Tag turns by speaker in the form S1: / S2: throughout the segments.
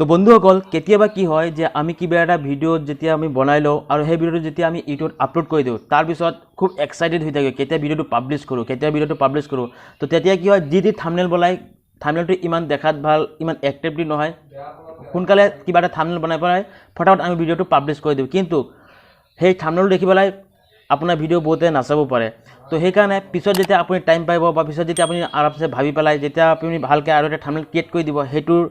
S1: তো বন্ধুসকল কেতিয়াবা কি হয় যে আমি কিবা এটা ভিডিও যেতিয়া আমি বনাই লওঁ আৰু সেই ভিডিওটো যেতিয়া আমি ইউটিউবত আপলোড কৰি দিওঁ তাৰ পিছত খুব এক্সাইটেড হৈ থাকে কেতিয়া ভিডিওটো পাব্লিছ কৰোঁ তো তেতিয়া কি হয় যি থাম্বনেল বনাই থাম্বনেলটো ইমান দেখাত ভাল ইমান এক্টিভলি নহয় সোনকালে কিবা এটা থাম্বনেল বনাই পেলাই ফটাফট আমি ভিডিওটো পাব্লিছ কৰি দিওঁ কিন্তু সেই থাম্বনেলটো দেখি পেলাই আপোনাৰ ভিডিও বহুতে নাচাব পাৰে তো সেইকাৰণে পিছত যেতিয়া আপুনি টাইম পাব বা পিছত যেতিয়া আপুনি আৰামছে ভাবি পেলাই যেতিয়া আপুনি ভালকৈ আৰু এটা থাম্বনেল ক্ৰিয়েট কৰি দিব সেইটোৰ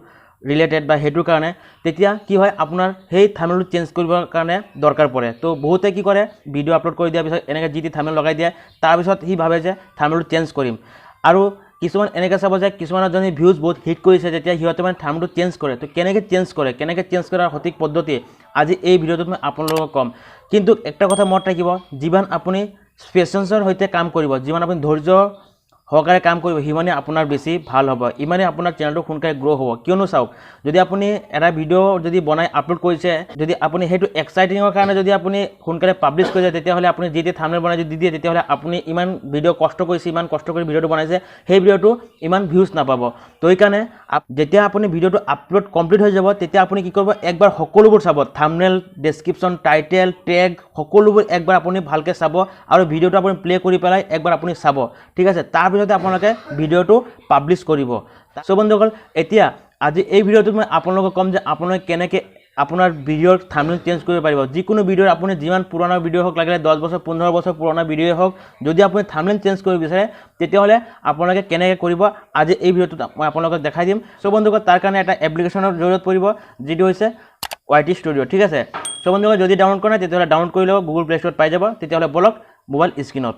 S1: ৰিলেটেড বা সেইটোৰ কাৰণে তেতিয়া কি হয় আপোনাৰ সেই থাম্বনেলটো চেঞ্জ কৰিবৰ কাৰণে দৰকাৰ পৰে তো বহুতে কি কৰে ভিডিও আপলোড কৰি দিয়াৰ পিছত এনেকৈ যি থাম্বনেল লগাই দিয়ে তাৰপিছত সি ভাবে যে থাম্বনেলটো চেঞ্জ কৰিম আৰু কিছুমান এনেকৈ চাব যে কিছুমানৰ যদি ভিউজ বহুত হিট কৰিছে তেতিয়া সিহঁতে মানে থাম্বনেলটো চেঞ্জ কৰে তো কেনেকৈ চেঞ্জ কৰাৰ সঠিক পদ্ধতি আজি এই ভিডিঅ'টোত মই আপোনালোকক ক'ম কিন্তু একটা কথা মনত ৰাখিব যিমান আপুনি পেচেন্সৰ সৈতে কাম কৰিব যিমান আপুনি ধৈৰ্য সহকাৰে কাম কৰিব সিমানে আপোনাৰ বেছি ভাল হ'ব ইমানে আপোনাৰ চেনেলটো সোনকালে গ্ৰ' হ'ব কিয়নো চাওক যদি আপুনি এটা ভিডিও যদি বনাই আপলোড কৰিছে যদি আপুনি সেইটো এক্সাইটিংৰ কাৰণে যদি আপুনি সোনকালে পাব্লিছ কৰিছে তেতিয়াহ'লে আপুনি যি থাম্বনেল বনাই যদি দিয়ে তেতিয়াহ'লে আপুনি ইমান ভিডিও কষ্ট কৰিছে ইমান কষ্ট কৰি ভিডিওটো বনাইছে সেই ভিডিওটো ইমান ভিউজ নাপাব তো এইকাৰণে যেতিয়া আপুনি ভিডিওটো আপলোড কমপ্লিট হৈ যাব তেতিয়া আপুনি কি কৰিব একবাৰ সকলোবোৰ চাব থাম্বনেল ডেছক্ৰিপশ্যন টাইটেল টেগ সকলোবোৰ একবাৰ আপুনি ভালকৈ চাব আৰু ভিডিওটো আপুনি প্লে কৰি পেলাই একবাৰ আপুনি চাব ঠিক আছে তাৰপিছতে আপোনালোকে ভিডিওটো পাব্লিছ কৰিব সো বন্ধুসকল এতিয়া আজি এই ভিডিওটোত মই আপোনালোকক ক'ম যে আপোনালোকে কেনেকৈ আপোনাৰ ভিডিওৰ থাম্বনেল চেঞ্জ কৰিব পাৰিব যিকোনো ভিডিওৰ আপুনি যিমান পুৰণা ভিডিও হওক লাগিলে 10 বছৰ 15 বছৰ পুৰণা ভিডিও হওক যদি আপুনি থাম্বনেল চেঞ্জ কৰিব বিচাৰে তেতিয়াহ'লে আপোনালোকে কেনেকৈ কৰিব আজি এই ভিডিওটোত মই আপোনালোকক দেখাই দিম সো বন্ধুসকল তাৰ কাৰণে এটা এপ্লিকেশ্যনৰ জৰুৰত পৰিব যিটো হৈছে YT ষ্টুডিঅ' ঠিক আছে সো বন্ধুসকল যদি ডাউনলোড কৰা নাই তেতিয়াহ'লে ডাউনলোড কৰি ল'ব গুগল প্লে ষ্টৰত পাই যাব তেতিয়াহ'লে বলক মোবাইল স্ক্ৰীনত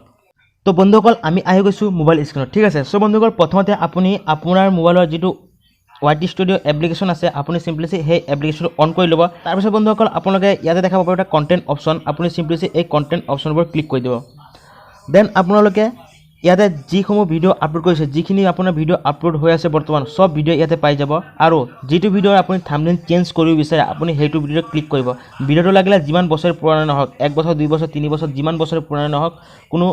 S1: তো বন্ধুসকল আমি আহি গৈছোঁ মোবাইল স্ক্ৰীনত ঠিক আছে সো বন্ধুসকল প্ৰথমতে আপুনি আপোনাৰ মোবাইলৰ যিটো YT ষ্টুডিঅ' এপ্লিকেশ্যন আছে আপুনি চিম্পলি সেই এপ্লিকেশ্যনটো অন কৰি ল'ব তাৰপিছত বন্ধুসকল আপোনালোকে ইয়াতে দেখা পাব এটা কণ্টেণ্ট অপশ্যন আপুনি চিম্পলি এই কণ্টেণ্ট অপশ্যনবোৰ ক্লিক কৰি দিব দেন আপোনালোকে ইয়াতে যিসমূহ ভিডিও আপলোড কৰিছে যিখিনি আপোনাৰ ভিডিও আপলোড হৈ আছে বৰ্তমান সব ভিডিও ইয়াতে পাই যাব আৰু যিটো ভিডিওৰ আপুনি থাম্বনেল চেঞ্জ কৰিব বিচাৰে আপুনি সেইটো ভিডিও ক্লিক কৰিব ভিডিওটো লাগিলে যিমান বছৰ পুৰণা নহওক 1 বছৰ 2 বছৰ 3 বছৰ যিমান বছৰ পুৰণা নহওক কোনো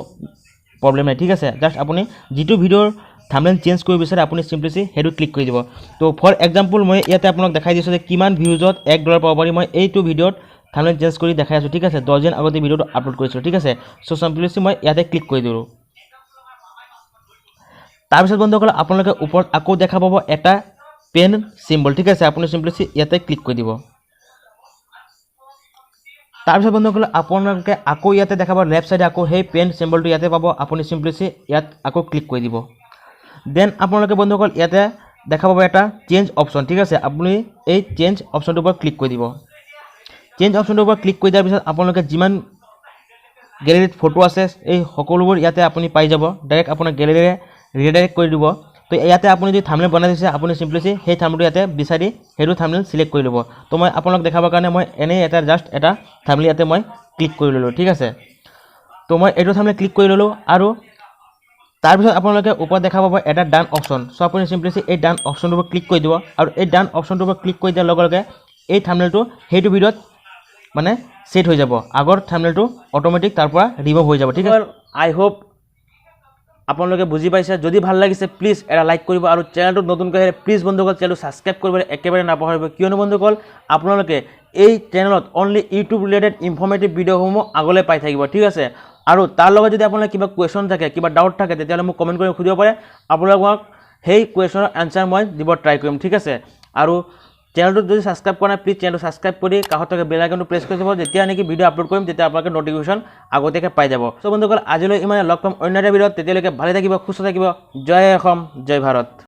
S1: প্ৰবলেম নাই ঠিক আছে জাস্ট আপুনি যিটো ভিডিওৰ থাম্বনেল চেঞ্জ কৰিব বিচাৰে আপুনি চিম্পলি সেইটো ক্লিক কৰি দিব তো ফৰ এক্সাম্পল মই ইয়াতে আপোনাক দেখাই দিছোঁ যে কিমান ভিউজত $1 পাব পাৰি মই এইটো ভিডিওত থাম্বনেল চেঞ্জ কৰি দেখাই আছোঁ ঠিক আছে 10 দিন আগতে ভিডিওটো আপলোড কৰিছোঁ ঠিক আছে সো চিম্পলি মই ইয়াতে ক্লিক কৰি দিলোঁ তাৰপিছত বন্ধুসকল আপোনালোকে ওপৰত আকৌ দেখা পাব এটা পেন চিম্বল ঠিক আছে আপুনি চিম্পলি ইয়াতে ক্লিক কৰি দিব তাৰপিছত বন্ধুসকল আপোনালোকে আকৌ ইয়াতে দেখা পাব লেফ্ট সাইডে আকৌ সেই পেন চিম্বলটো ইয়াতে পাব আপুনি চিম্পলি ইয়াত আকৌ ক্লিক কৰি দিব দেন আপোনালোকে বন্ধুসকল ইয়াতে দেখা পাব এটা চেঞ্জ অপশ্যন ঠিক আছে আপুনি এই চেঞ্জ অপশ্যনটোৰ ওপৰত ক্লিক কৰি দিব চেঞ্জ অপশ্যনটোৰ ওপৰত ক্লিক কৰি দিয়াৰ পিছত আপোনালোকে যিমান গেলেৰীত ফটো আছে এই সকলোবোৰ ইয়াতে আপুনি পাই যাব ডাইৰেক্ট আপোনাৰ গেলেৰীৰে ৰিডাইৰেক্ট কৰি দিব তো ইয়াতে আপুনি যদি থাম্বনেল বনাই দিছে আপুনি চিম্পলি সেই থাম্বনেলটো ইয়াতে বিচাৰি সেইটো থাম্বনেল সিলেক্ট কৰি ল'ব তো মই আপোনালোক দেখাবৰ কাৰণে মই এনেই এটা জাষ্ট এটা থাম্বনেল ইয়াতে মই ক্লিক কৰি ল'লোঁ ঠিক আছে তো মই এইটো থাম্বনেল ক্লিক কৰি ল'লোঁ আৰু তাৰপিছত আপোনালোকে ওপৰত দেখা পাব এটা ডান অপশ্যন সো আপুনি চিম্পলি এই ডান অপশ্যনটোৰ ওপৰত ক্লিক কৰি দিব আৰু এই ডান অপশ্যনটোৰ ওপৰত ক্লিক কৰি দিয়াৰ লগে লগে এই থাম্বনেলটো সেইটো ভিডিঅ'ত মানে সেট হৈ যাব আগৰ থাম্বনেলটো অটোমেটিক তাৰ পৰা ৰিমুভ হৈ যাব ঠিক আছে আই হোপ আপোনালোকে বুজি পাইছে যদি ভাল লাগিছে প্লিজ এটা লাইক কৰিব আৰু চেনেলটো নতুনকৈ আহিলে প্লিজ বন্ধুসকল চেনেলটো ছাবস্ক্ৰাইব কৰিবলৈ একেবাৰে নাপাহৰিব কিয়নো বন্ধুসকল আপোনালোকে এই চেনেলত অনলি ইউটিউব ৰিলেটেড ইনফৰ্মেটিভ ভিডিঅ'সমূহ আগলৈ পাই থাকিব ঠিক আছে আৰু তাৰ লগত যদি আপোনালোকৰ কিবা কুৱেশ্যন থাকে কিবা ডাউট থাকে তেতিয়াহ'লে মোক কমেণ্ট কৰি সুধিব পাৰে আপোনালোকক সেই কুৱেশ্যনৰ এনচাৰ মই দিব ট্ৰাই কৰিম ঠিক আছে আৰু চেনেলটো যদি ছাবস্ক্ৰাইব কৰা নাই প্লিজ চেনেলটো ছাবস্ক্ৰাইব কৰি কাষত থকা বেল আইকনটো প্ৰেছ কৰি দিব যেতিয়া নেকি ভিডিঅ' আপলোড কৰিম তেতিয়া আপোনালোকে নটিফিকেশ্যন আগতীয়াকৈ পাই যাব সো বন্ধুসকল আজিলৈ ইমানে লগ পাম অন্য এটা ভিডিঅ'ত তেতিয়ালৈকে ভালে থাকিব সুস্থ থাকিব জয় অসম জয় ভাৰত